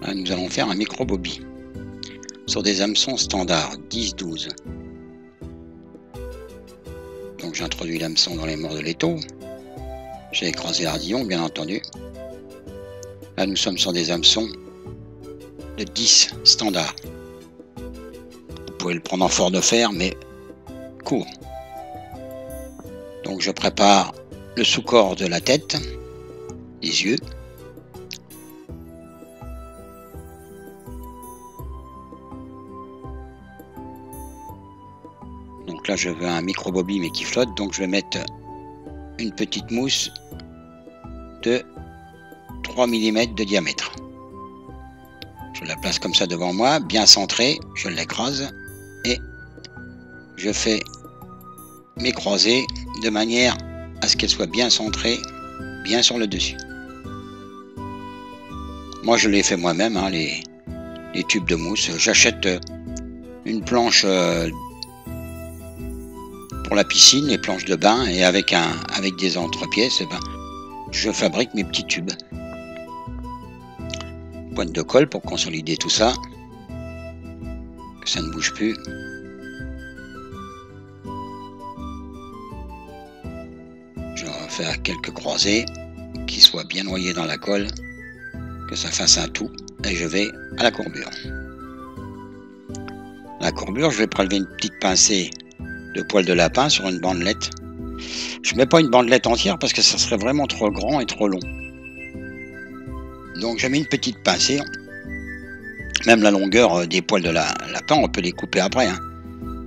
Là, nous allons faire un micro-bobby sur des hameçons standards 10-12. Donc j'introduis l'hameçon dans les morts de l'étau. J'ai écrasé l'ardillon, bien entendu. Là, nous sommes sur des hameçons de 10 standards. Vous pouvez le prendre en fort de fer, mais court. Donc je prépare le sous-corps de la tête, les yeux. Donc là je veux un micro-bobby mais qui flotte, donc je vais mettre une petite mousse de 3 mm de diamètre. Je la place comme ça devant moi, bien centrée, je l'écrase et je fais mes croisées de manière à ce qu'elle soit bien centrée, bien sur le dessus. Moi je l'ai fait moi-même, hein, les tubes de mousse. J'achète une planche pour la piscine, les planches de bain, et avec des entrepièces, ben, je fabrique mes petits tubes. Pointe de colle pour consolider tout ça, que ça ne bouge plus. Je refais quelques croisées qui soient bien noyées dans la colle, que ça fasse un tout, et je vais à la courbure. La courbure, je vais prélever une petite pincée de poil de lapin sur une bandelette. Je mets pas une bandelette entière parce que ça serait vraiment trop grand et trop long. Donc je mets une petite pincée. Même la longueur des poils de lapin, on peut les couper après, hein.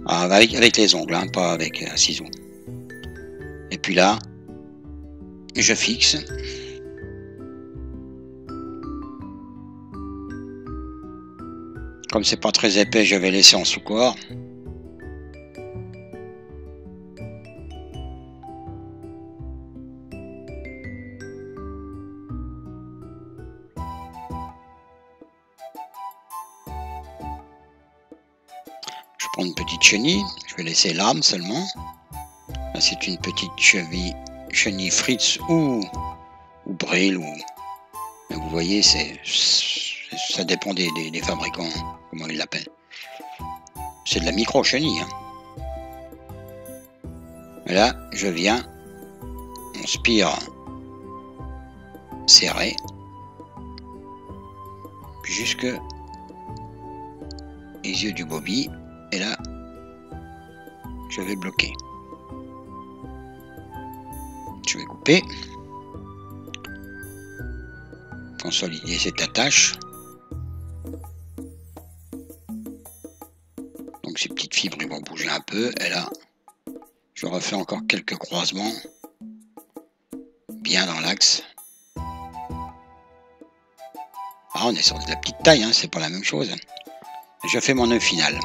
Avec les ongles, hein, pas avec un ciseau. Et puis là, je fixe. Comme c'est pas très épais, je vais laisser en sous-corps. Je prends une petite chenille, je vais laisser l'âme seulement. Là, c'est une petite chenille Fritz ou Brill. Mais vous voyez, ça dépend des fabricants, comment ils l'appellent. C'est de la micro-chenille. Hein. Et là, je viens, on spire serré jusque les yeux du bobby. Et là, je vais bloquer. Je vais couper. Consolider cette attache. Donc ces petites fibres ils vont bouger un peu. Et là, je refais encore quelques croisements. Bien dans l'axe. Ah, on est sur de la petite taille, hein, c'est pas la même chose. Je fais mon nœud final.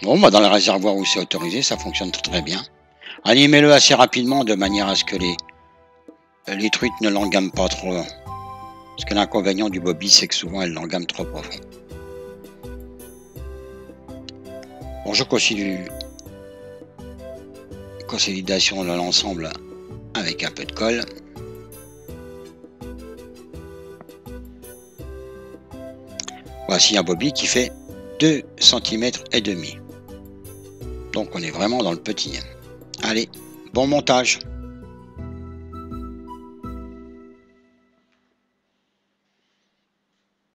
Bon, bah dans le réservoir où c'est autorisé, ça fonctionne très bien. Animez-le assez rapidement de manière à ce que les truites ne l'engament pas trop. Parce que l'inconvénient du bobby, c'est que souvent elles l'engament trop profond. Bon, je consolidation de l'ensemble avec un peu de colle. Voici un bobby qui fait 2 cm et demi. Donc on est vraiment dans le petit. Allez, bon montage.